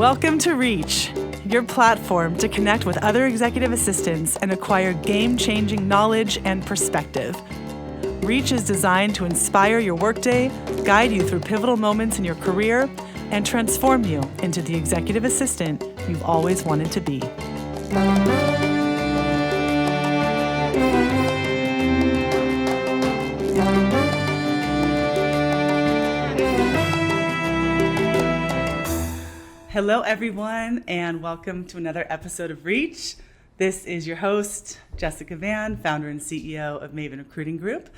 Welcome to Reach, your platform to connect with other executive assistants and acquire game-changing knowledge and perspective. Reach is designed to inspire your workday, guide you through pivotal moments in your career, and transform you into the executive assistant you've always wanted to be. Hello, everyone, and welcome to another episode of Reach. This is your host, Jessica Van, founder and CEO of Maven Recruiting Group.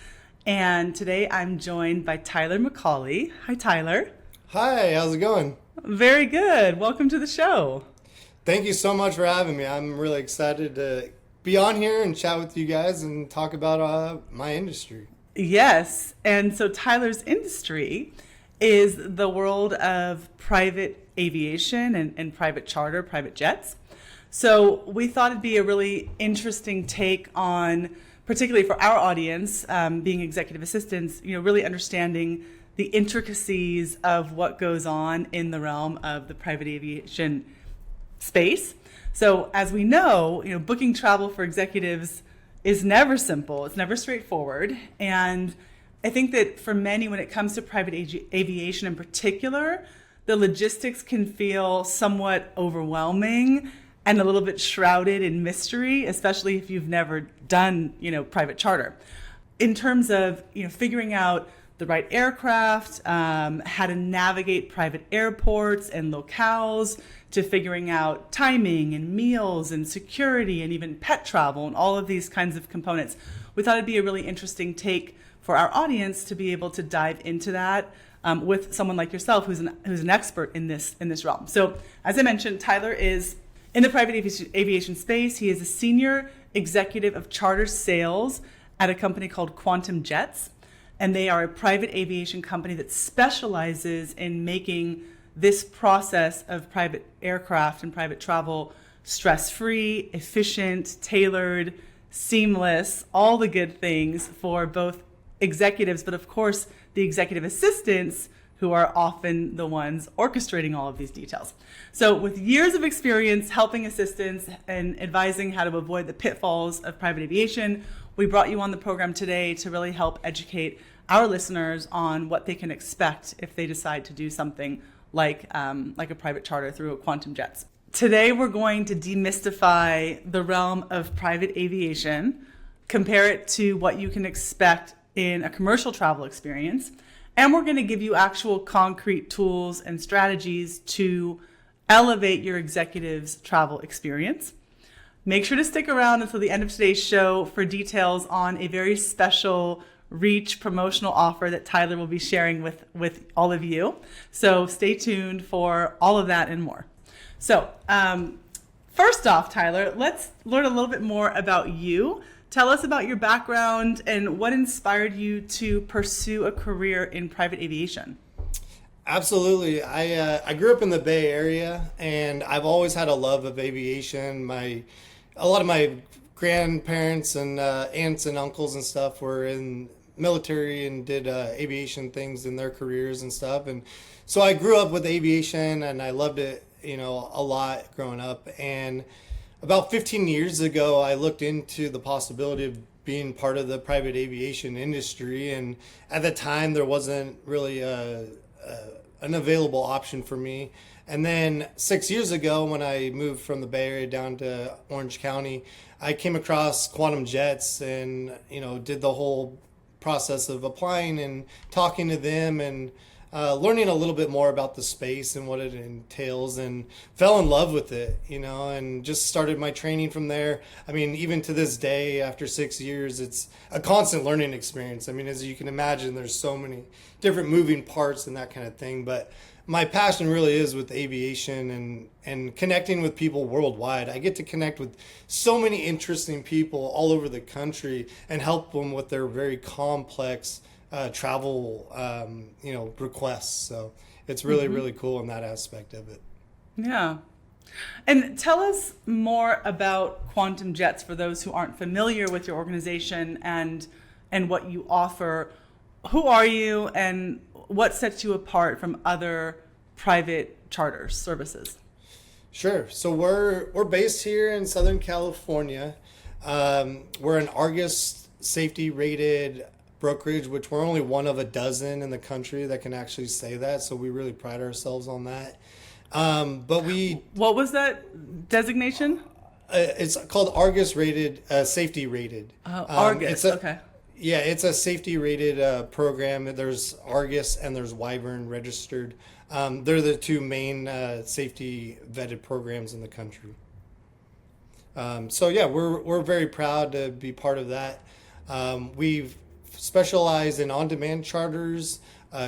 And today I'm joined by Tyler Macaulay. Hi, Tyler. Hi, how's it going? Very good. Welcome to the show. Thank you so much for having me. I'm really excited to be on here and chat with you guys and talk about my industry. Yes. And so Tyler's industry is the world of private aviation and private charter, private jets. So we thought it'd be a really interesting take on, particularly for our audience, being executive assistants, really understanding the intricacies of what goes on in the realm of the private aviation space. So as we know, booking travel for executives is never simple. It's never straightforward. And I think that for many, when it comes to private aviation in particular, the logistics can feel somewhat overwhelming and a little bit shrouded in mystery, especially if you've never done, private charter. In terms of, figuring out the right aircraft, how to navigate private airports and locales, to figuring out timing and meals and security and even pet travel and all of these kinds of components. We thought it'd be a really interesting take for our audience to be able to dive into that with someone like yourself who's an expert in this realm. So as I mentioned, Tyler is in the private aviation space. He is a senior executive of charter sales at a company called Quantum Jets. And they are a private aviation company that specializes in making this process of private aircraft and private travel stress-free, efficient, tailored, seamless, all the good things for both executives, but of course the executive assistants who are often the ones orchestrating all of these details. So with years of experience helping assistants and advising how to avoid the pitfalls of private aviation, we brought you on the program today to really help educate our listeners on what they can expect if they decide to do something like a private charter through a Quantum Jets. Today we're going to demystify the realm of private aviation, compare it to what you can expect in a commercial travel experience, and we're going to give you actual concrete tools and strategies to elevate your executive's travel experience. Make sure to stick around until the end of today's show for details on a very special Reach promotional offer that Tyler will be sharing with all of you. So stay tuned for all of that and more. So first off, Tyler, let's learn a little bit more about you. Tell us about your background and what inspired you to pursue a career in private aviation. Absolutely. I grew up in the Bay Area, and I've always had a love of aviation. A lot of my grandparents and aunts and uncles and stuff were in military and did aviation things in their careers and stuff. And so I grew up with aviation, and I loved it, a lot growing up. And about 15 years ago, I looked into the possibility of being part of the private aviation industry. And at the time, there wasn't really an available option for me. And then 6 years ago, when I moved from the Bay Area down to Orange County, I came across Quantum Jets and, did the whole process of applying and talking to them and learning a little bit more about the space and what it entails, and fell in love with it, and just started my training from there. I mean, even to this day, after 6 years, it's a constant learning experience. I mean, as you can imagine, there's so many different moving parts and that kind of thing, but my passion really is with aviation and connecting with people worldwide. I get to connect with so many interesting people all over the country and help them with their very complex travel, requests. So it's really, really cool in that aspect of it. Yeah. And tell us more about Quantum Jets for those who aren't familiar with your organization and what you offer. Who are you and what sets you apart from other private charter services? Sure. So we're based here in Southern California. We're an Argus safety rated brokerage, which we're only one of a dozen in the country that can actually say that. So we really pride ourselves on that. But What was that designation? it's called Argus rated, safety rated. Oh, Argus. Okay. Yeah, it's a safety rated program. There's Argus and there's Wyvern registered. They're the two main safety vetted programs in the country. So yeah, we're very proud to be part of that. We've specialized in on-demand charters,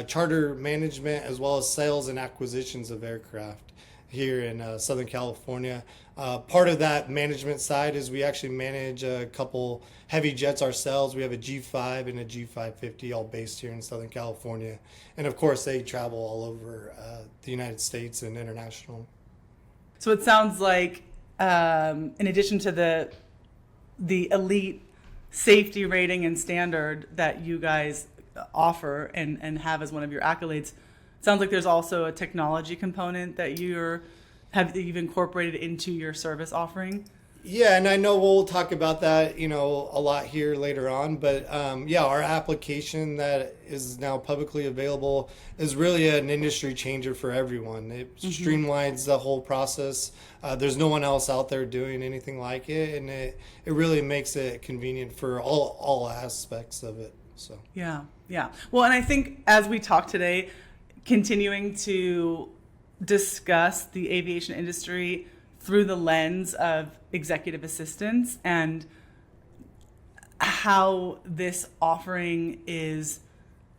charter management, as well as sales and acquisitions of aircraft here in Southern California. Part of that management side is we actually manage a couple heavy jets ourselves. We have a G5 and a G550 all based here in Southern California. And of course, they travel all over the United States and international. So it sounds like, in addition to the elite safety rating and standard that you guys offer and have as one of your accolades, it sounds like there's also a technology component that you've incorporated into your service offering. Yeah, and I know we'll talk about that, a lot here later on. But yeah, our application that is now publicly available is really an industry changer for everyone. It streamlines the whole process. There's no one else out there doing anything like it, and it really makes it convenient for all aspects of it. So yeah. Well, and I think as we talk today, continuing to discuss the aviation industry through the lens of executive assistants and how this offering is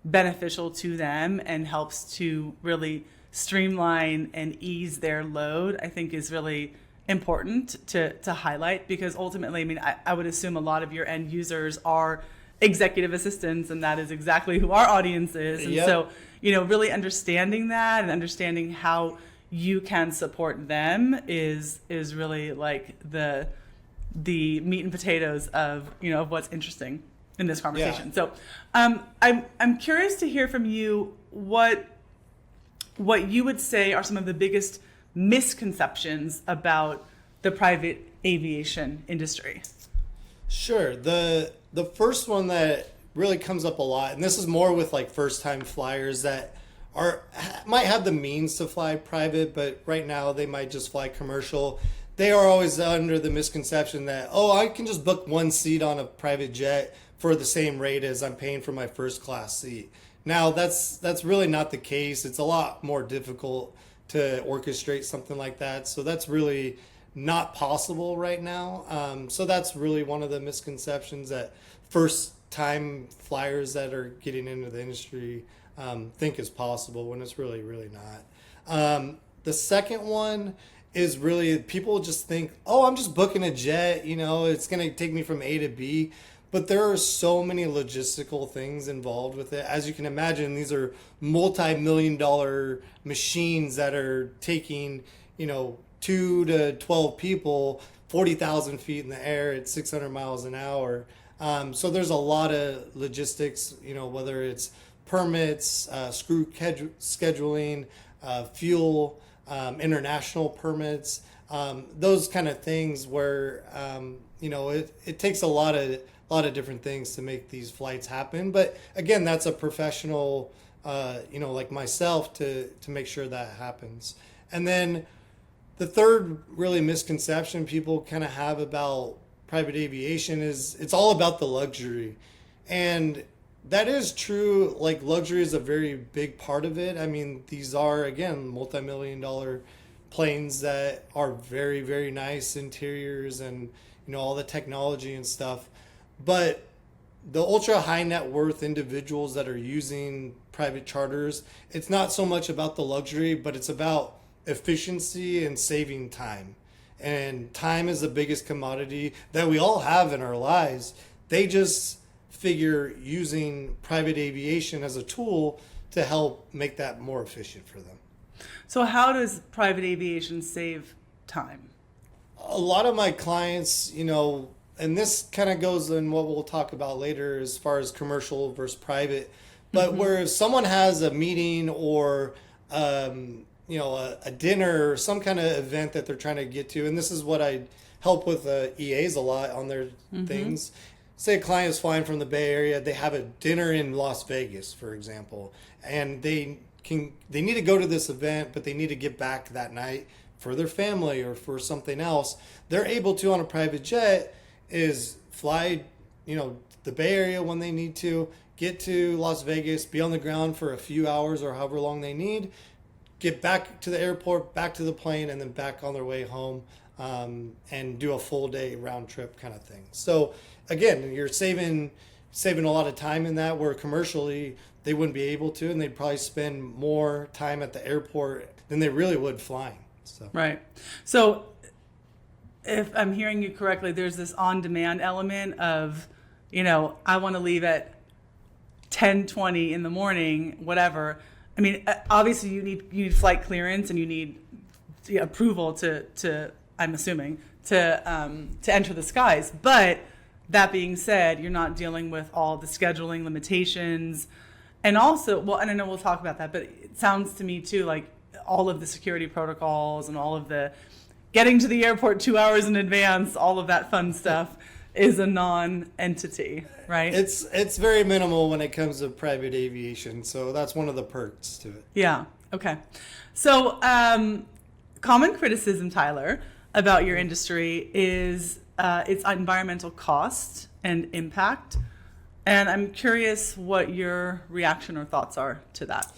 beneficial to them and helps to really streamline and ease their load, I think is really important to highlight, because ultimately, I mean, I would assume a lot of your end users are executive assistants, and that is exactly who our audience is. And Yep. so, really understanding that and understanding how you can support them is really like the meat and potatoes of of what's interesting in this conversation. Yeah. So I'm curious to hear from you what you would say are some of the biggest misconceptions about the private aviation industry. Sure. The first one that really comes up a lot, and this is more with like first time flyers that might have the means to fly private, but right now they might just fly commercial. They are always under the misconception that, I can just book one seat on a private jet for the same rate as I'm paying for my first class seat. Now that's really not the case. It's a lot more difficult to orchestrate something like that. So that's really not possible right now. So that's really one of the misconceptions that first time flyers that are getting into the industry think is possible, when it's really, really not. The second one is really people just think, I'm just booking a jet, it's going to take me from A to B. But there are so many logistical things involved with it. As you can imagine, these are multi-million-dollar machines that are taking, 2 to 12 people 40,000 feet in the air at 600 miles an hour. So there's a lot of logistics, whether it's permits, screw scheduling, fuel, international permits, those kind of things where, it takes a lot of different things to make these flights happen. But again, that's a professional, like myself to make sure that happens. And then the third really misconception people kind of have about private aviation is it's all about the luxury. And that is true. Like, luxury is a very big part of it. I mean, these are, again, multi-million-dollar planes that are very, very nice interiors and, all the technology and stuff. But the ultra high net worth individuals that are using private charters, it's not so much about the luxury, but it's about efficiency and saving time. And time is the biggest commodity that we all have in our lives. They just figure using private aviation as a tool to help make that more efficient for them. So how does private aviation save time? A lot of my clients, and this kind of goes in what we'll talk about later as far as commercial versus private, but where if someone has a meeting or, a dinner or some kind of event that they're trying to get to. And this is what I help with EAs a lot on their things. Say a client is flying from the Bay Area, they have a dinner in Las Vegas, for example, and they need to go to this event, but they need to get back that night for their family or for something else. They're able to, on a private jet, is fly, the Bay Area when they need to, get to Las Vegas, be on the ground for a few hours or however long they need, get back to the airport, back to the plane, and then back on their way home, and do a full day round trip kind of thing. So again, you're saving a lot of time in that, where commercially they wouldn't be able to, and they'd probably spend more time at the airport than they really would flying. So. Right. So if I'm hearing you correctly, there's this on-demand element of, I want to leave at 10:20 in the morning, whatever. I mean, obviously you need flight clearance and you need approval to I'm assuming to enter the skies. But that being said, you're not dealing with all the scheduling limitations, and also, and I know we'll talk about that, but it sounds to me too like all of the security protocols and all of the getting to the airport 2 hours in advance, all of that fun stuff is a non-entity, right? It's very minimal when it comes to private aviation, so that's one of the perks to it. Yeah. Okay. So, common criticism, Tyler, about your industry is its environmental cost and impact, and I'm curious what your reaction or thoughts are to that.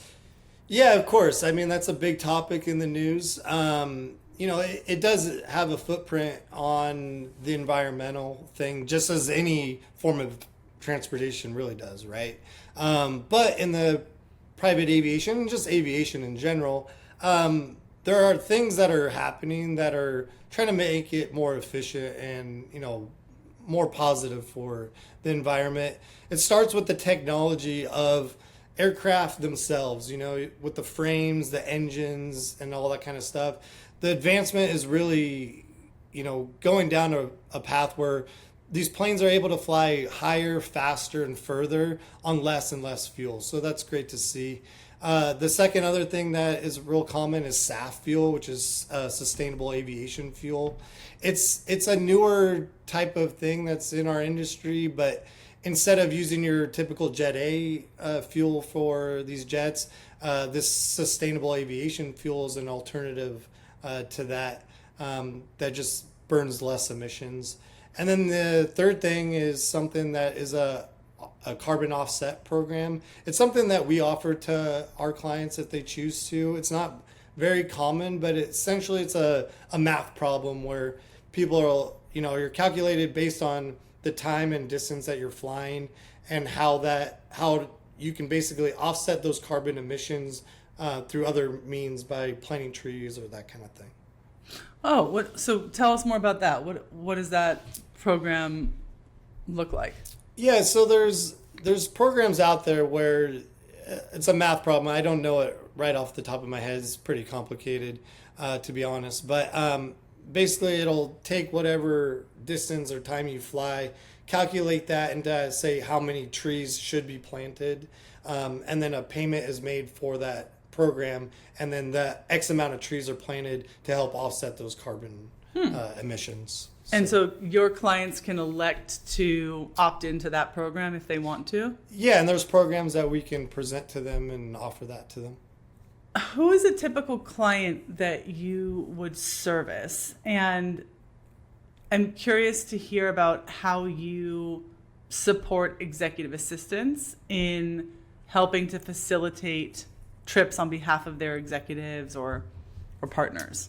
Yeah, of course. I mean, that's a big topic in the news. It does have a footprint on the environmental thing, just as any form of transportation really does, right? But in the private aviation, just aviation in general, there are things that are happening that are trying to make it more efficient and, more positive for the environment. It starts with the technology of aircraft themselves, with the frames, the engines, and all that kind of stuff. The advancement is really, going down a path where these planes are able to fly higher, faster, and further on less and less fuel. So that's great to see. The second other thing that is real common is SAF fuel, which is sustainable aviation fuel. It's a newer type of thing that's in our industry, but instead of using your typical Jet A fuel for these jets, this sustainable aviation fuel is an alternative to that that just burns less emissions. And then the third thing is something that is a carbon offset program. It's something that we offer to our clients if they choose to. It's not very common, but essentially it's a math problem where people are, you're calculated based on the time and distance that you're flying, and how you can basically offset those carbon emissions through other means by planting trees or that kind of thing. Oh, so tell us more about that. What does that program look like? Yeah, so there's programs out there where it's a math problem. I don't know it right off the top of my head. It's pretty complicated, to be honest. But basically, it'll take whatever distance or time you fly, calculate that, and say how many trees should be planted, and then a payment is made for that program, and then the X amount of trees are planted to help offset those carbon emissions. And so your clients can elect to opt into that program if they want to? Yeah, and there's programs that we can present to them and offer that to them. Who is a typical client that you would service? And I'm curious to hear about how you support executive assistants in helping to facilitate trips on behalf of their executives or partners.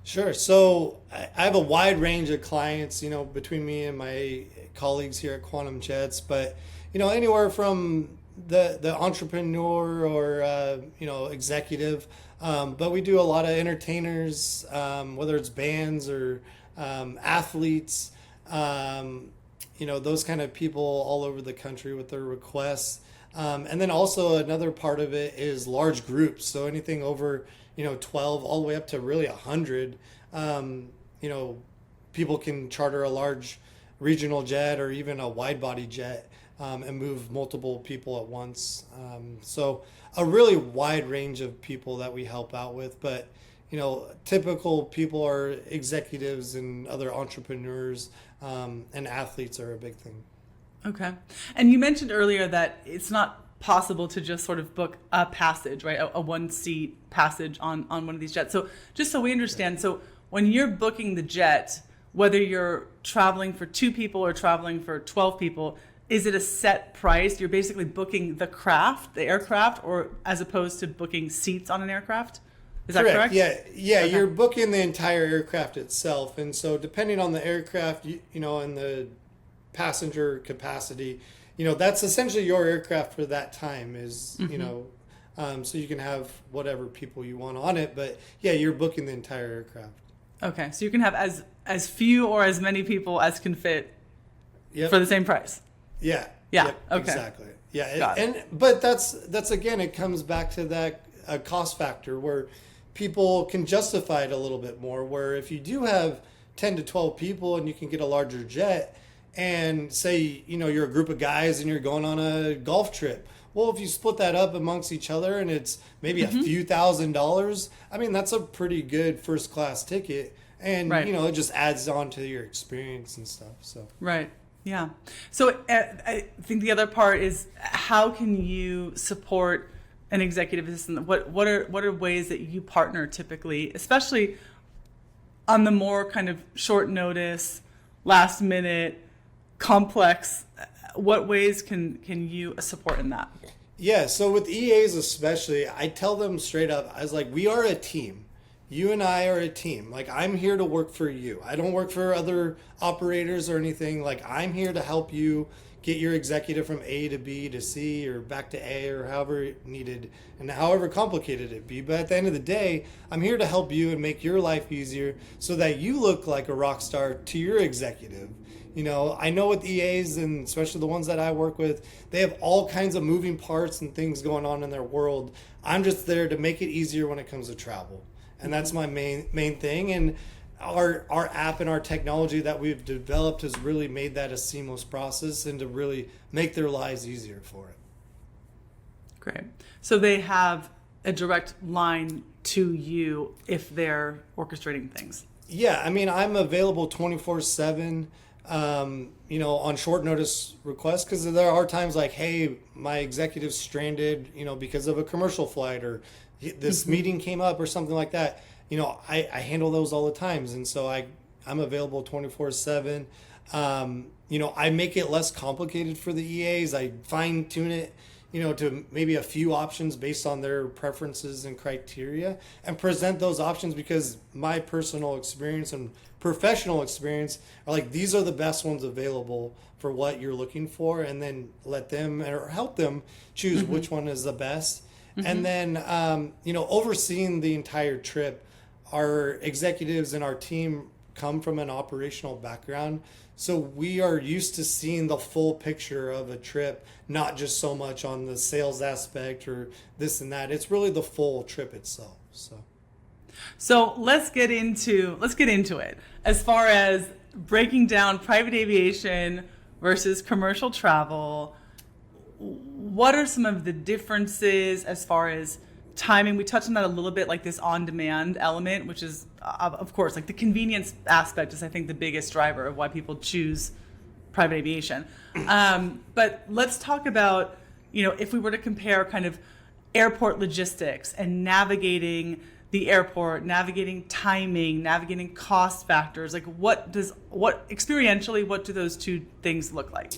Sure. So I have a wide range of clients, between me and my colleagues here at Quantum Jets, but, anywhere from the entrepreneur or, executive, but we do a lot of entertainers, whether it's bands or athletes, those kind of people all over the country with their requests. And then also another part of it is large groups. So anything over 12 all the way up to really 100, people can charter a large regional jet or even a wide body jet and move multiple people at once. So a really wide range of people that we help out with, but typical people are executives and other entrepreneurs, and athletes are a big thing. Okay. And you mentioned earlier that it's not possible to just sort of book a passage, right? A one-seat passage on one of these jets. So just so we understand, so when you're booking the jet, whether you're traveling for 2 people or traveling for 12 people, is it a set price? You're basically booking the aircraft, or as opposed to booking seats on an aircraft? Is that correct? Yeah. Okay. You're booking the entire aircraft itself. And so depending on the aircraft, and the passenger capacity, that's essentially your aircraft for that time is, so you can have whatever people you want on it. But yeah, you're booking the entire aircraft. Okay. So you can have as few or as many people as can fit for the same price. Yeah. Yeah. Yep, Okay. Exactly. Yeah. But that's again, it comes back to that cost factor where people can justify it a little bit more. Where if you do have 10 to 12 people and you can get a larger jet, and say you're a group of guys and you're going on a golf trip. Well, if you split that up amongst each other and it's maybe a few $1,000s, I mean that's a pretty good first class ticket, and right. It just adds on to your experience and stuff. So right. Yeah. So I think the other part is, how can you support an executive assistant? What are ways that you partner typically, especially on the more kind of short notice, last minute, complex? What ways can you support in that? Yeah, so with EAs especially, I tell them straight up, I was like, we are a team. You and I are a team. Like, I'm here to work for you. I don't work for other operators or anything. Like, I'm here to help you get your executive from A to B to C or back to A, or however needed and however complicated it be. But at the end of the day, I'm here to help you and make your life easier so that you look like a rock star to your executive. I know with EAs, and especially the ones that I work with, they have all kinds of moving parts and things going on in their world. I'm just there to make it easier when it comes to travel. And that's my main thing. And our app and our technology that we've developed has really made that a seamless process and to really make their lives easier for it. Great. So they have a direct line to you if they're orchestrating things. Yeah, I mean, I'm available 24/7, on short notice requests, because there are times like, hey, my executive's stranded, because of a commercial flight, or this meeting came up or something like that. I handle those all the times. And so I'm available 24/7. I make it less complicated for the EAs. I fine tune it, to maybe a few options based on their preferences and criteria, and present those options because my personal experience and professional experience are like, these are the best ones available for what you're looking for, and then let them or help them choose which one is the best. And then, overseeing the entire trip, our executives and our team come from an operational background. So we are used to seeing the full picture of a trip, not just so much on the sales aspect or this and that. It's really the full trip itself. So let's get into it. As far as breaking down private aviation versus commercial travel, what are some of the differences as far as timing? We touched on that a little bit, like this on-demand element, which is, of course, like the convenience aspect is, I think, the biggest driver of why people choose private aviation. But let's talk about, if we were to compare kind of airport logistics and navigating the airport, navigating timing, navigating cost factors, like experientially, what do those two things look like?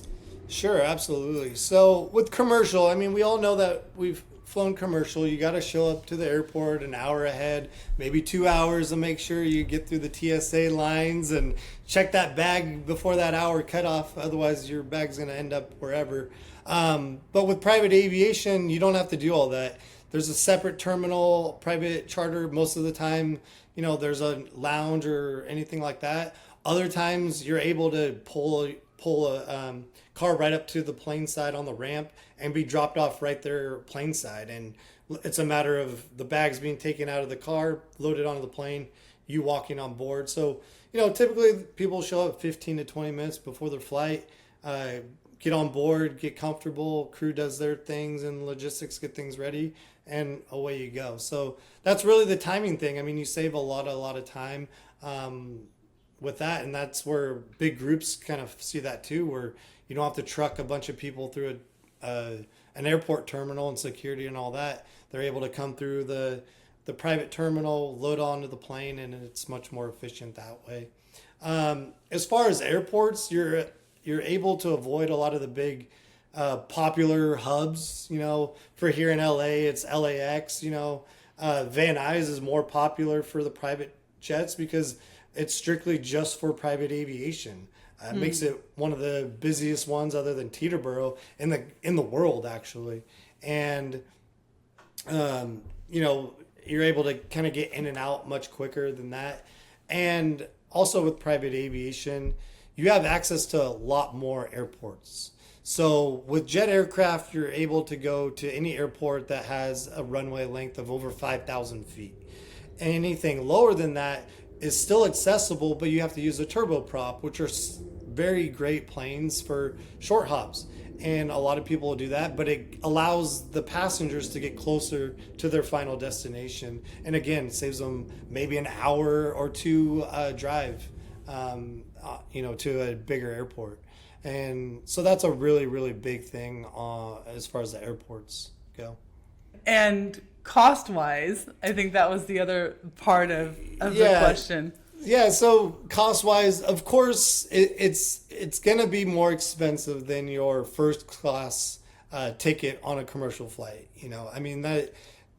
Sure, absolutely. So with commercial, I mean, we all know that we've flown commercial. You got to show up to the airport an hour ahead, maybe 2 hours, to make sure you get through the TSA lines and check that bag before that hour cutoff. Otherwise, your bag's going to end up wherever. But with private aviation, you don't have to do all that. There's a separate terminal, private charter. Most of the time, there's a lounge or anything like that. Other times, you're able to pull a car right up to the plane side on the ramp and be dropped off right there plane side. And it's a matter of the bags being taken out of the car, loaded onto the plane, you walking on board. So, typically people show up 15 to 20 minutes before their flight, get on board, get comfortable, crew does their things, and logistics get things ready, and away you go. So that's really the timing thing. I mean, you save a lot of time with that, and that's where big groups kind of see that too, where you don't have to truck a bunch of people through an airport terminal and security and all that. They're able to come through the private terminal, load onto the plane, and it's much more efficient that way. As far as airports, you're able to avoid a lot of the big popular hubs. For here in LA, it's LAX. Van Nuys is more popular for the private jets because it's strictly just for private aviation. It makes it one of the busiest ones, other than Teterboro, in the world, actually. And you're able to kind of get in and out much quicker than that. And also with private aviation, you have access to a lot more airports. So with jet aircraft, you're able to go to any airport that has a runway length of over 5,000 feet. Anything lower than that is still accessible, but you have to use a turboprop, which are very great planes for short hops. And a lot of people will do that, but it allows the passengers to get closer to their final destination. And again, saves them maybe an hour or two drive, to a bigger airport. And so that's a really, really big thing as far as the airports go. And cost-wise, I think that was the other part of the question. Yeah, so cost-wise, of course, it's going to be more expensive than your first class ticket on a commercial flight. I mean,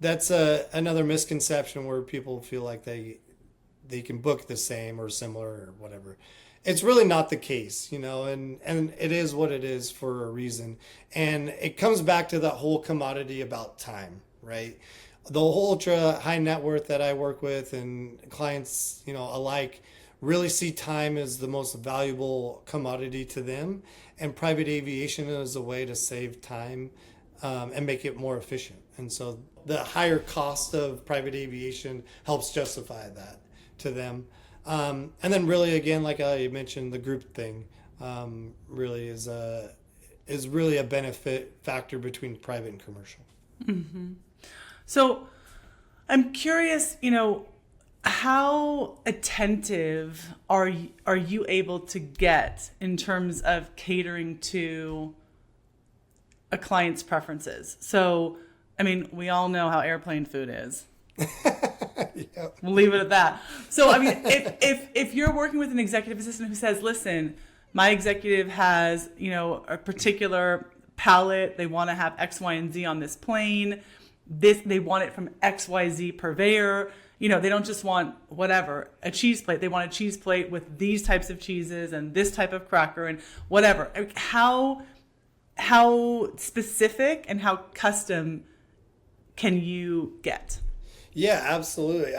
that's another misconception where people feel like they can book the same or similar or whatever. It's really not the case, and it is what it is for a reason. And it comes back to that whole commodity about time, right? The whole ultra high net worth that I work with and clients, alike, really see time as the most valuable commodity to them. And private aviation is a way to save time and make it more efficient. And so the higher cost of private aviation helps justify that to them. And then really, again, like I mentioned, the group thing really is really a benefit factor between private and commercial. Mm-hmm. So I'm curious, how attentive are you able to get in terms of catering to a client's preferences? So, I mean, we all know how airplane food is. Yep. We'll leave it at that. So, I mean, if you're working with an executive assistant who says, listen, my executive has, a particular palette, they want to have X, Y, and Z on this plane. They want it from XYZ purveyor. They don't just want whatever, a cheese plate. They want a cheese plate with these types of cheeses and this type of cracker and whatever. How specific and how custom can you get? Yeah, absolutely.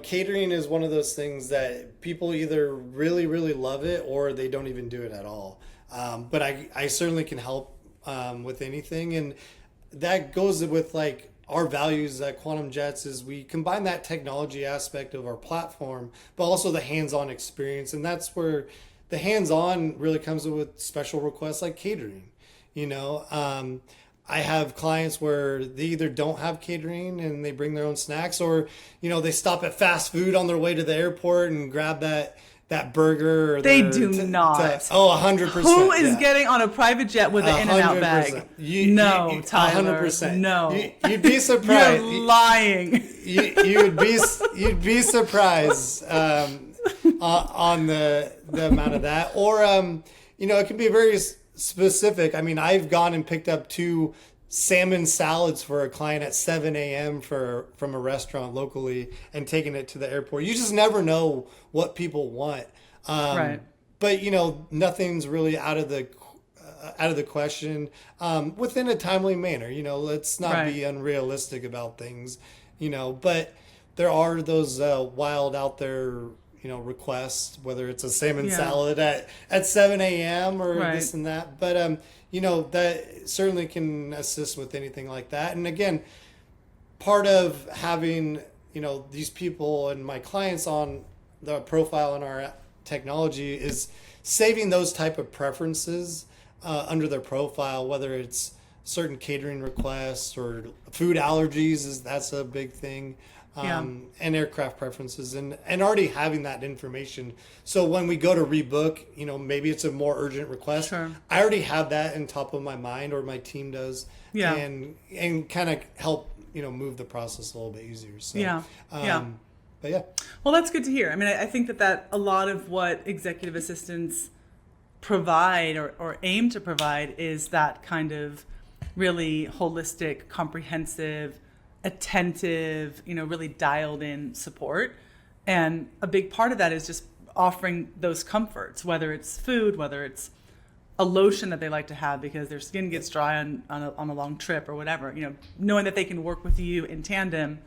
Catering is one of those things that people either really, really love it or they don't even do it at all. But I certainly can help with anything. And that goes with like our values at Quantum Jets is we combine that technology aspect of our platform, but also the hands-on experience. And that's where the hands-on really comes with special requests like catering. I have clients where they either don't have catering and they bring their own snacks, or, they stop at fast food on their way to the airport and grab that burger. Or they do not. 100%. Who is getting on a private jet with an In-N-Out bag? Tyler. 100%. No. You'd be surprised. You're lying. You'd be surprised on the amount of that. Or, it can be very specific. I mean, I've gone and picked up 2 salmon salads for a client at 7 a.m. from a restaurant locally and taking it to the airport. You just never know what people want. Right. But, nothing's really out of the question within a timely manner. Let's not be unrealistic about things, but there are those wild out there, requests, whether it's a salmon salad at 7 a.m. or this and that. But, that certainly can assist with anything like that. And again, part of having, these people and my clients on the profile in our technology is saving those type of preferences under their profile, whether it's certain catering requests or food allergies, that's a big thing. And aircraft preferences, and already having that information. So when we go to rebook, maybe it's a more urgent request. Sure. I already have that in top of my mind, or my team does, and kind of help, move the process a little bit easier. So, But yeah. Well, that's good to hear. I mean, I think that a lot of what executive assistants provide or aim to provide is that kind of really holistic, comprehensive, attentive, really dialed in support. And a big part of that is just offering those comforts, whether it's food, whether it's a lotion that they like to have because their skin gets dry on a long trip or whatever, knowing that they can work with you in tandem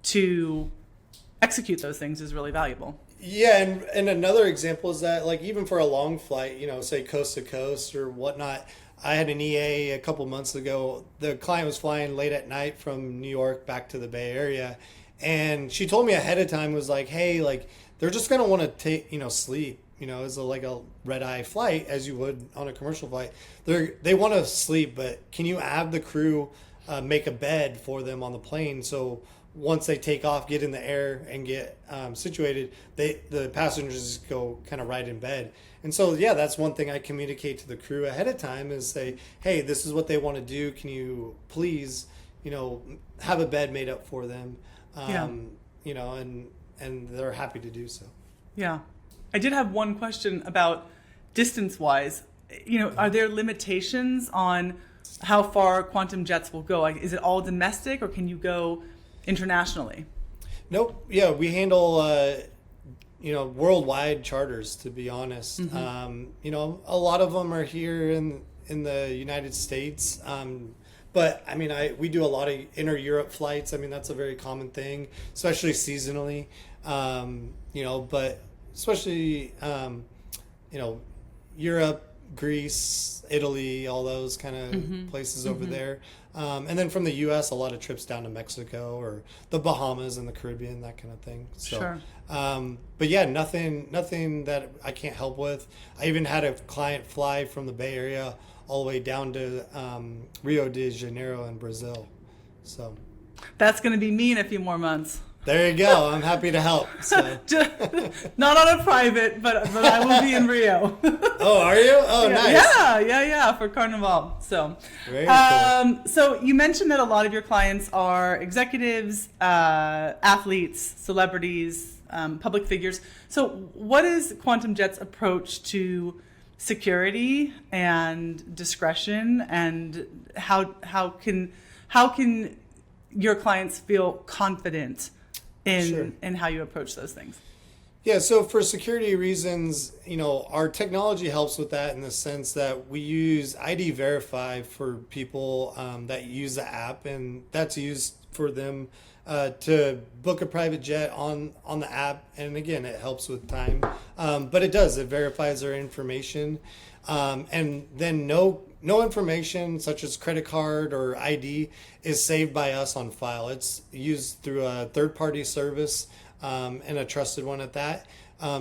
to execute those things is really valuable. Yeah, and another example is that, like, even for a long flight, say coast to coast or whatnot, I had an EA a couple months ago. The client was flying late at night from New York back to the Bay Area, and she told me ahead of time, was like, hey, like, they're just gonna want to take, sleep, as like a red eye flight, as you would on a commercial flight. They want to sleep, but can you have the crew make a bed for them on the plane, so once they take off, get in the air and get situated, the passengers go kind of right in bed. And so, that's one thing I communicate to the crew ahead of time, is say, hey, this is what they want to do. Can you please, have a bed made up for them? And they're happy to do so. Yeah. I did have one question about distance-wise. Are there limitations on how far Quantum Jets will go? Like, is it all domestic, or can you go internationally? Nope. Yeah, we handle worldwide charters, to be honest. Mm-hmm. A lot of them are here in the United States. But I mean, we do a lot of inter-Europe flights. I mean, that's a very common thing, especially seasonally. But especially Europe, Greece, Italy, all those kind of places over there. And then from the U.S., a lot of trips down to Mexico or the Bahamas and the Caribbean, that kind of thing. So, sure. But yeah, nothing that I can't help with. I even had a client fly from the Bay Area all the way down to Rio de Janeiro in Brazil. So that's going to be me in a few more months. There you go. I'm happy to help. So. Not on a private, but I will be in Rio. Oh, are you? Oh, yeah, nice. Yeah, for Carnival. So, very cool. So you mentioned that a lot of your clients are executives, athletes, celebrities, public figures. So what is Quantum Jet's approach to security and discretion, and how can your clients feel confident in how you approach those things? Yeah, so for security reasons, our technology helps with that, in the sense that we use ID Verify for people that use the app, and that's used for them to book a private jet on the app. And again, it helps with time, but it verifies their information, and then no information such as credit card or ID is saved by us on file. It's used through a third-party service, and a trusted one at that.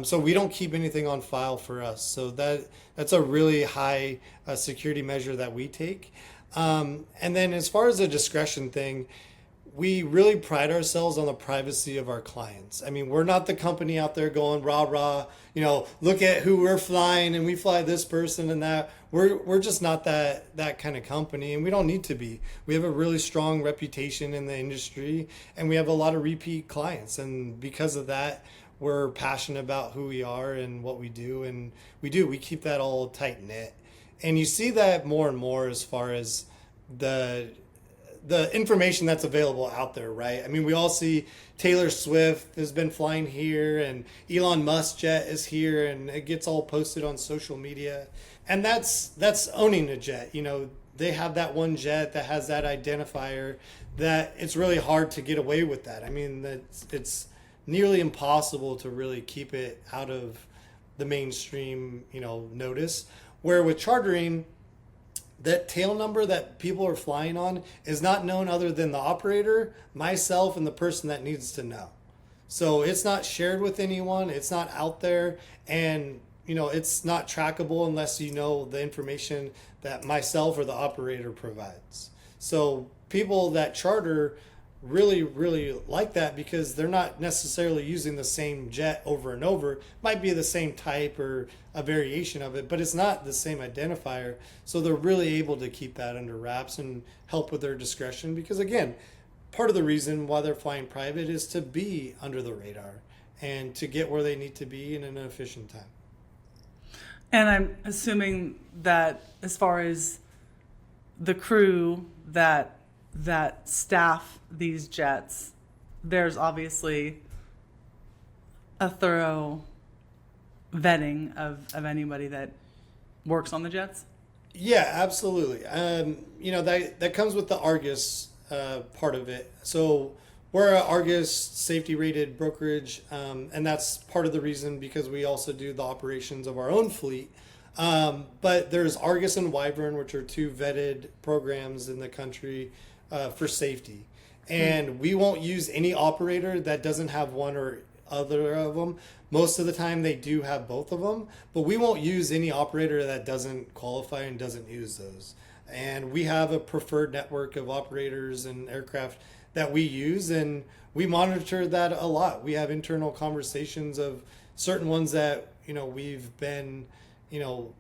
So we don't keep anything on file for us. So that's a really high security measure that we take. And then as far as the discretion thing, we really pride ourselves on the privacy of our clients. I mean, we're not the company out there going rah rah, look at who we're flying and we fly this person and that. We're just not that kind of company, and we don't need to be. We have a really strong reputation in the industry, and we have a lot of repeat clients, and because of that, we're passionate about who we are and what we do, and we keep that all tight knit. And you see that more and more as far as the information that's available out there, right? I mean, we all see Taylor Swift has been flying here, and Elon Musk jet is here, and it gets all posted on social media. And that's owning a jet. They have that one jet that has that identifier, that it's really hard to get away with that. I mean, it's nearly impossible to really keep it out of the mainstream, notice. Where with chartering, that tail number that people are flying on is not known other than the operator, myself, and the person that needs to know. So it's not shared with anyone. It's not out there. And, it's not trackable unless you know the information that myself or the operator provides. So people that charter really, really like that because they're not necessarily using the same jet over and over. Might be the same type or a variation of it, but it's not the same identifier. So they're really able to keep that under wraps and help with their discretion because, again, part of the reason why they're flying private is to be under the radar and to get where they need to be in an efficient time. And I'm assuming that as far as the crew that staff these jets, there's obviously a thorough vetting of anybody that works on the jets. Yeah, absolutely. That comes with the Argus part of it. So we're a Argus safety rated brokerage, and that's part of the reason because we also do the operations of our own fleet. But there's Argus and Wyvern, which are two vetted programs in the country for safety. And we won't use any operator that doesn't have one or other of them. Most of the time they do have both of them, but we won't use any operator that doesn't qualify and doesn't use those. And we have a preferred network of operators and aircraft that we use, and we monitor that a lot. We have internal conversations of certain ones that, we've been,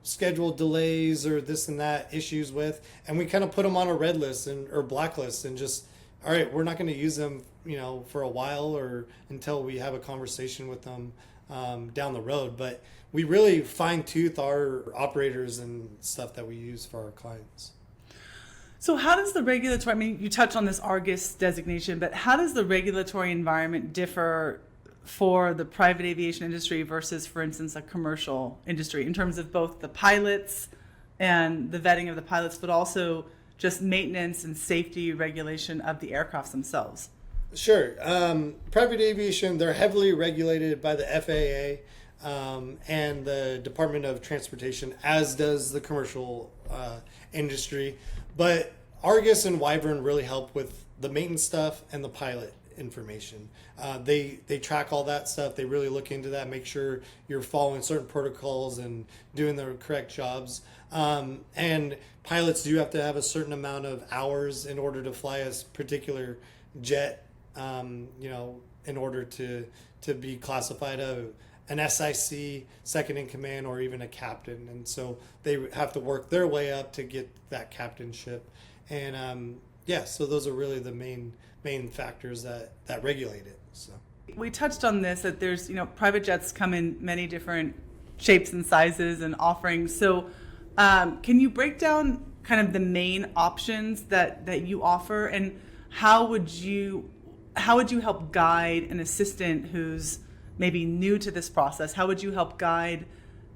scheduled delays or this and that issues with, and we kind of put them on a red list or blacklist and just, all right, we're not going to use them, for a while or until we have a conversation with them down the road. But we really fine tooth our operators and stuff that we use for our clients. So how does the regulatory, I mean, you touched on this Argus designation, but how does the regulatory environment differ for the private aviation industry versus, for instance, a commercial industry in terms of both the pilots and the vetting of the pilots, but also just maintenance and safety regulation of the aircrafts themselves? Sure. Private aviation, they're heavily regulated by the FAA and the Department of Transportation, as does the commercial industry. But Argus and Wyvern really help with the maintenance stuff and the pilot information. They track all that stuff. They really look into that, make sure you're following certain protocols and doing the correct jobs. And pilots do have to have a certain amount of hours in order to fly a particular jet, in order to be classified an SIC, second in command, or even a captain. And so they have to work their way up to get that captainship. And so those are really the main factors that regulate it. So we touched on this, that there's, private jets come in many different shapes and sizes and offerings. So can you break down kind of the main options that you offer, and how would you help guide an assistant who's maybe new to this process? How would you help guide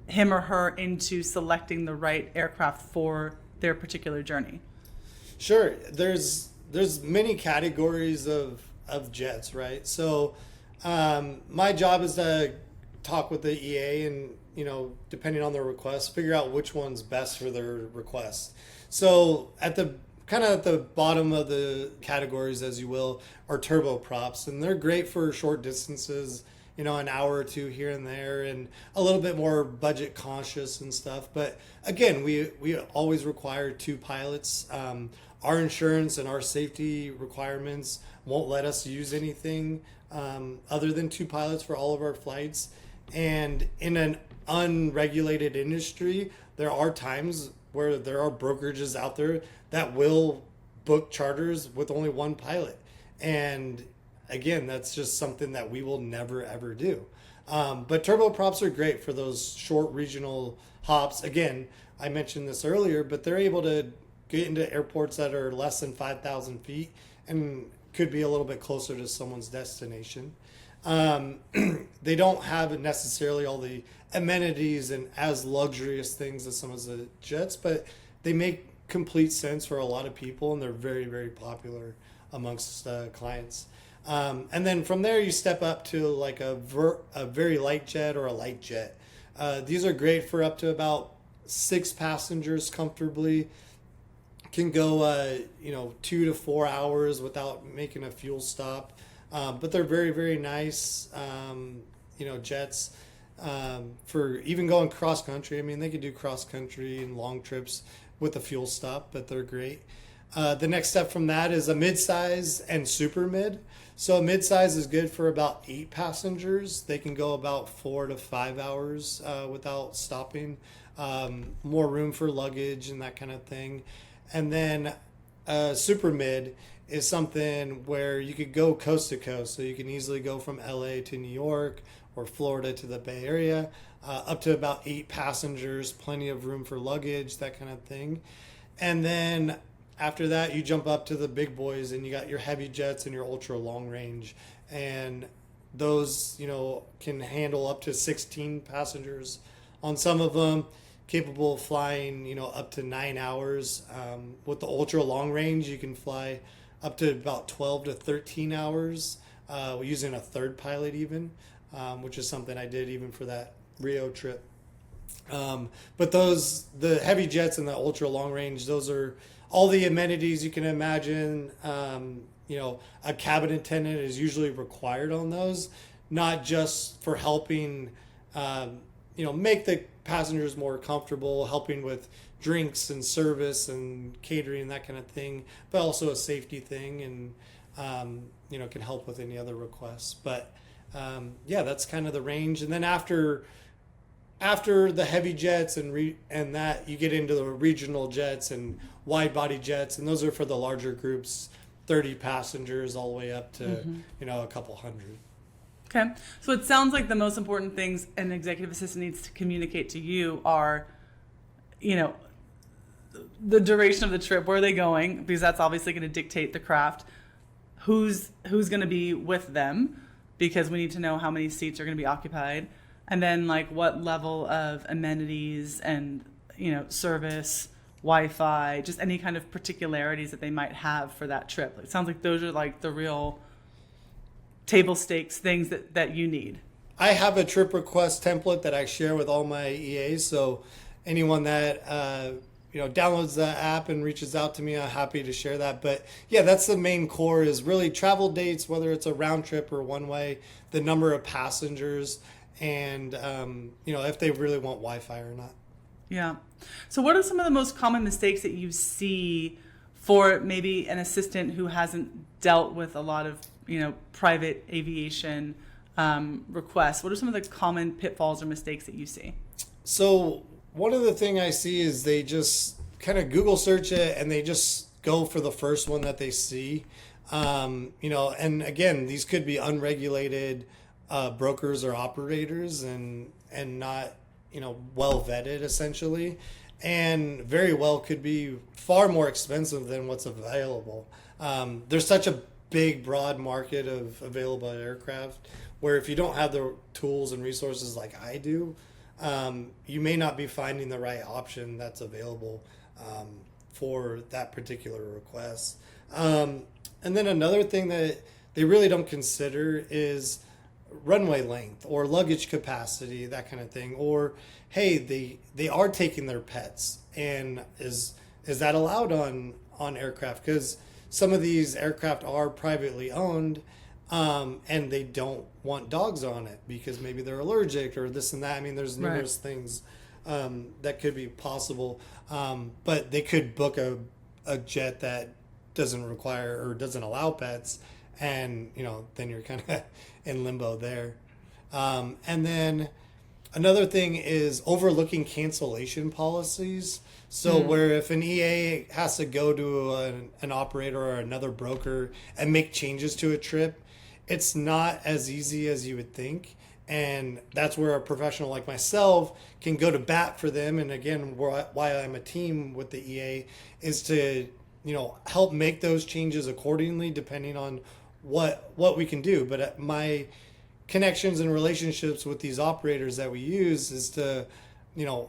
him or her into selecting the right aircraft for their particular journey? Sure. There's many categories of jets, right? So my job is to talk with the EA and, depending on their request, figure out which one's best for their request. So at the bottom of the categories, as you will, are turboprops, and they're great for short distances, an hour or two here and there, and a little bit more budget conscious and stuff. But again, we always require two pilots. Our insurance and our safety requirements won't let us use anything other than two pilots for all of our flights. And in an unregulated industry, there are times where there are brokerages out there that will book charters with only one pilot. And again, that's just something that we will never, ever do. But turboprops are great for those short regional hops. Again, I mentioned this earlier, but they're able to get into airports that are less than 5,000 feet and could be a little bit closer to someone's destination. They don't have necessarily all the amenities and as luxurious things as some of the jets, but they make complete sense for a lot of people, and they're very, very popular amongst clients. And then from there, you step up to like a very light jet or a light jet. These are great for up to about 6 passengers comfortably. Can go 2 to 4 hours without making a fuel stop. But they're very, very nice jets. for even going cross country. I mean, they could do cross country and long trips with a fuel stop, but they're great. The next step from that is a mid-size and super mid. So a mid-size is good for about 8 passengers. They can go about 4 to 5 hours without stopping. More room for luggage and that kind of thing. And then super mid is something where you could go coast to coast. So you can easily go from LA to New York or Florida to the Bay Area, up to about 8 passengers, plenty of room for luggage, that kind of thing. And then after that, you jump up to the big boys and you got your heavy jets and your ultra long range. And those, can handle up to 16 passengers on some of them, capable of flying, up to 9 hours. With the ultra long range, you can fly up to about 12 to 13 hours using a third pilot even, which is something I did even for that Rio trip. But the heavy jets and the ultra long range, those are all the amenities you can imagine. A cabin attendant is usually required on those, not just for helping, make the passengers more comfortable, helping with drinks and service and catering, that kind of thing, but also a safety thing, and can help with any other requests. But that's kind of the range. And then after the heavy jets and that, you get into the regional jets and wide body jets, and those are for the larger groups, 30 passengers all the way up to a couple hundred. Okay, so it sounds like the most important things an executive assistant needs to communicate to you are, the duration of the trip, where are they going, because that's obviously going to dictate the craft, who's going to be with them, because we need to know how many seats are going to be occupied, and then like what level of amenities and service, Wi-Fi, just any kind of particularities that they might have for that trip. It sounds like those are like the real table stakes things that you need. I have a trip request template that I share with all my EAs, so anyone that downloads the app and reaches out to me, I'm happy to share that. But yeah, that's the main core, is really travel dates, whether it's a round trip or one way, the number of passengers, and if they really want Wi-Fi or not. Yeah. So what are some of the most common mistakes that you see for maybe an assistant who hasn't dealt with a lot of private aviation requests? What are some of the common pitfalls or mistakes that you see? So one of the things I see is they just kind of Google search it and they just go for the first one that they see. And again, these could be unregulated brokers or operators and not, well vetted essentially, and very well could be far more expensive than what's available. There's such a big, broad market of available aircraft where if you don't have the tools and resources like I do, you may not be finding the right option that's available for that particular request. And then another thing that they really don't consider is runway length or luggage capacity, that kind of thing. Or, hey, they are taking their pets, and is that allowed on aircraft? Because some of these aircraft are privately owned, and they don't want dogs on it because maybe they're allergic or this and that. I mean, there's numerous things that could be possible, but they could book a jet that doesn't require or doesn't allow pets, and then you're kind of in limbo there. And then another thing is overlooking cancellation policies. So where if an EA has to go to an operator or another broker and make changes to a trip, it's not as easy as you would think. And that's where a professional like myself can go to bat for them. And again, why I'm a team with the EA is to, help make those changes accordingly, depending on what we can do. But my connections and relationships with these operators that we use is to,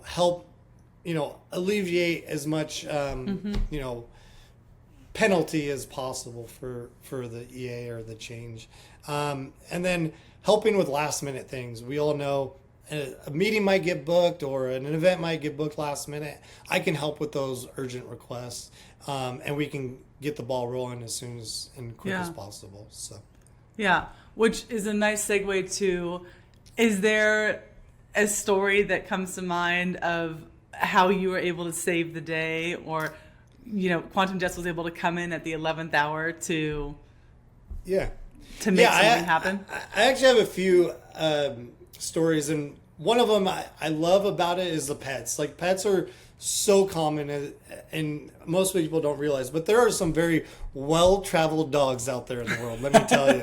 help, alleviate as much, penalty as possible for the EA or the change. And then helping with last minute things. We all know a meeting might get booked or an event might get booked last minute. I can help with those urgent requests, and we can get the ball rolling as soon as and quick as possible. So, yeah, which is a nice segue to, is there a story that comes to mind of how you were able to save the day, or Quantum Jets was able to come in at the 11th hour to Yeah. make something happen? I actually have a few stories, and one of them I love about it is the pets. Like, pets are so common, and most people don't realize, but there are some very well-traveled dogs out there in the world, let me tell you.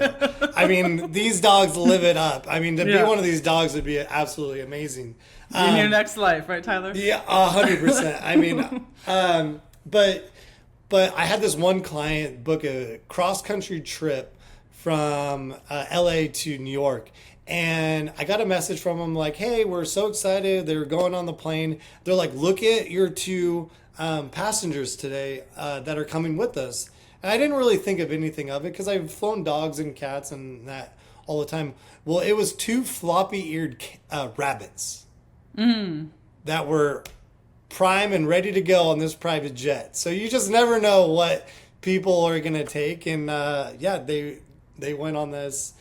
I mean, these dogs live it up. I mean, to be one of these dogs would be absolutely amazing. In your next life, right, Tyler? Yeah, 100%. I mean, but I had this one client book a cross-country trip from LA to New York. And I got a message from them like, hey, we're so excited. They're going on the plane. They're like, look at your two passengers today that are coming with us. And I didn't really think of anything of it because I've flown dogs and cats and that all the time. Well, it was two floppy-eared rabbits that were prime and ready to go on this private jet. So you just never know what people are going to take. And they went on this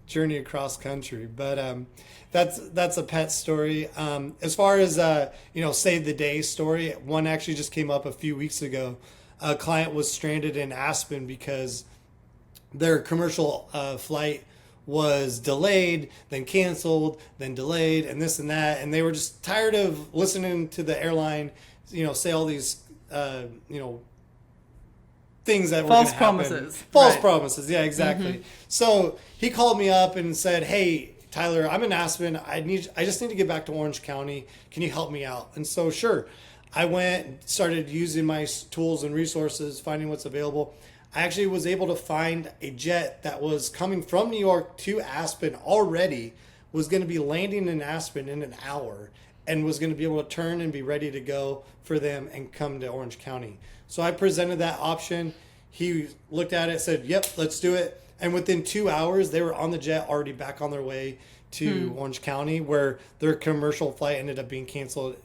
journey across country. But that's a pet story. As far as save the day story, one actually just came up a few weeks ago. A client was stranded in Aspen because their commercial flight was delayed, then canceled, then delayed, and this and that, and they were just tired of listening to the airline say all these things that false were promises. False right. promises, yeah, exactly. Mm-hmm. So he called me up and said, hey, Tyler, I'm in Aspen. I just need to get back to Orange County. Can you help me out? And so, sure. I went, started using my tools and resources, finding what's available. I actually was able to find a jet that was coming from New York to Aspen already, was going to be landing in Aspen in an hour, and was going to be able to turn and be ready to go for them and come to Orange County. So I presented that option. He looked at it, said, yep, let's do it. And within 2 hours, they were on the jet, already back on their way to Orange County, where their commercial flight ended up being canceled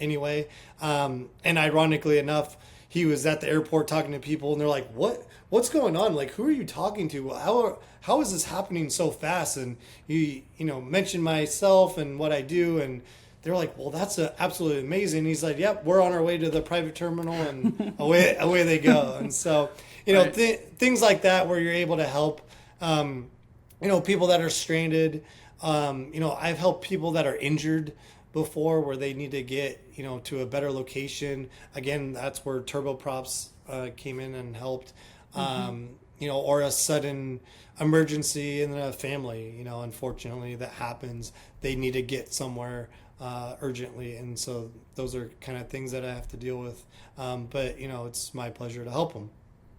anyway. And ironically enough, he was at the airport talking to people, and they're like, what's going on? Like, who are you talking to? How is this happening so fast? And he, mentioned myself and what I do, and they're like, well, that's absolutely amazing. And he's like, yep, we're on our way to the private terminal, and away they go. And so, right. Things like that where you're able to help, people that are stranded. I've helped people that are injured before, where they need to get, to a better location. Again, that's where turboprops came in and helped. Or a sudden emergency in a family, unfortunately that happens. They need to get somewhere urgently, and so those are kind of things that I have to deal with. But it's my pleasure to help them.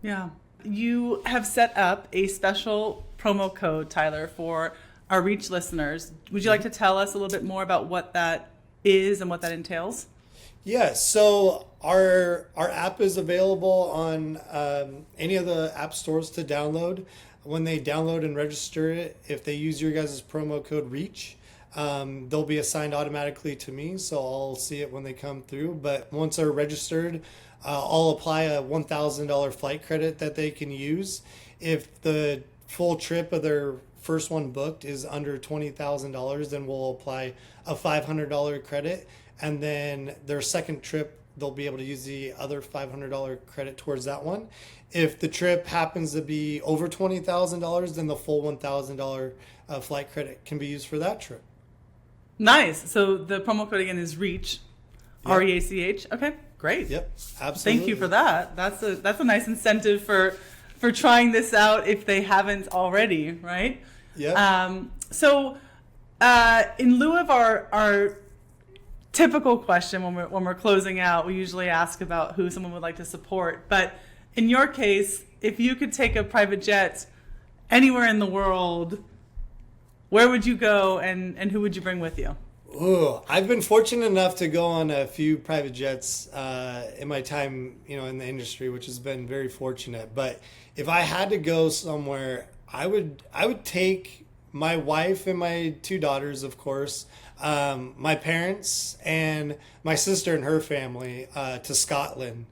Yeah. You have set up a special promo code, Tyler, for our Reach listeners. Would you like to tell us a little bit more about what that is and what that entails? Yeah, so our app is available on any of the app stores to download. When they download and register it, if they use your guys' promo code REACH, they'll be assigned automatically to me, so I'll see it when they come through. But once they're registered, I'll apply a $1,000 flight credit that they can use. If the full trip of their first one booked is under $20,000, then we'll apply a $500 credit. And then their second trip, they'll be able to use the other $500 credit towards that one. If the trip happens to be over $20,000, then the full $1,000 flight credit can be used for that trip. Nice. So the promo code again is REACH, yep. REACH. Okay, great. Yep, absolutely. Thank you for that. That's a nice incentive for trying this out if they haven't already, right? Yeah. So in lieu of our typical question when we're closing out, we usually ask about who someone would like to support. But in your case, if you could take a private jet anywhere in the world, where would you go, and who would you bring with you? Ooh, I've been fortunate enough to go on a few private jets in my time, in the industry, which has been very fortunate. But if I had to go somewhere, I would take my wife and my two daughters, of course, my parents and my sister and her family to Scotland.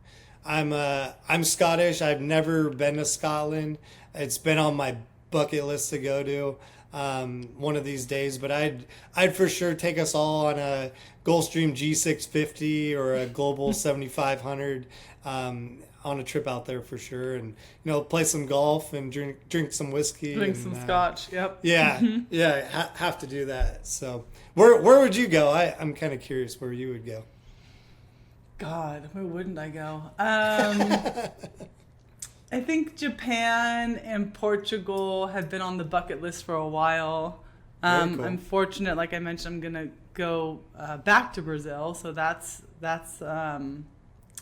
I'm Scottish. I've never been to Scotland. It's been on my bucket list to go to. one of these days. But I'd for sure take us all on a Gulfstream G650 or a Global 7500 on a trip out there for sure, and play some golf and drink some whiskey, Drink some scotch. Yep. Yeah, have to do that. So where would you go? I'm kind of curious where you would go. God, where wouldn't I go? I think Japan and Portugal have been on the bucket list for a while. Very cool. I'm fortunate, like I mentioned, I'm gonna go back to Brazil, so that's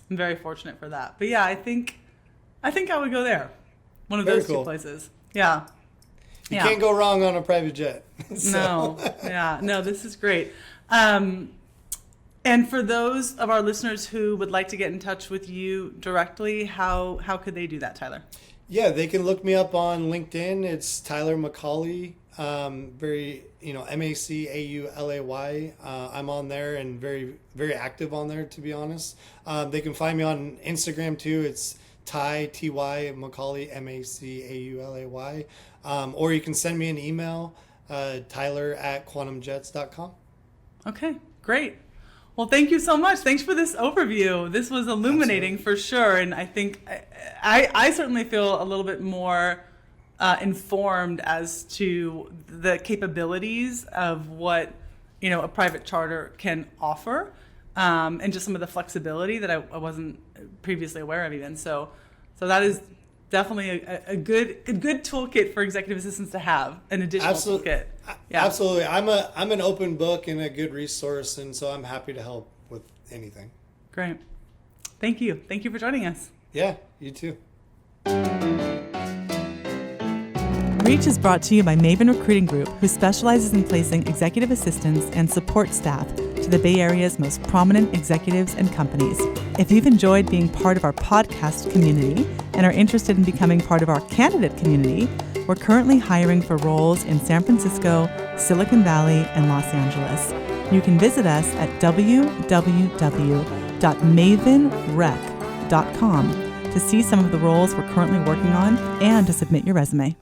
I'm very fortunate for that. But yeah, I think I would go there. One of Very those cool. two places. Yeah. You can't go wrong on a private jet. No. Yeah. No, this is great. And for those of our listeners who would like to get in touch with you directly, how could they do that, Tyler? Yeah, they can look me up on LinkedIn. It's Tyler Macaulay. Very, Macaulay. I'm on there and very, very active on there, to be honest. They can find me on Instagram too. It's Ty Macaulay, Macaulay. Or you can send me an email, tyler@quantumjets.com. Okay, great. Well, thank you so much. Thanks for this overview. This was illuminating for sure. And I think I certainly feel a little bit more informed as to the capabilities of what, a private charter can offer, and just some of the flexibility that I wasn't previously aware of even. So that is definitely a good toolkit for executive assistants to have, an additional toolkit. Yeah. Absolutely. I'm an open book and a good resource, and so I'm happy to help with anything. Great. Thank you. Thank you for joining us. Yeah, you too. Reach is brought to you by Maven Recruiting Group, who specializes in placing executive assistants and support staff to the Bay Area's most prominent executives and companies. If you've enjoyed being part of our podcast community and are interested in becoming part of our candidate community, we're currently hiring for roles in San Francisco, Silicon Valley, and Los Angeles. You can visit us at www.mavenrec.com to see some of the roles we're currently working on and to submit your resume.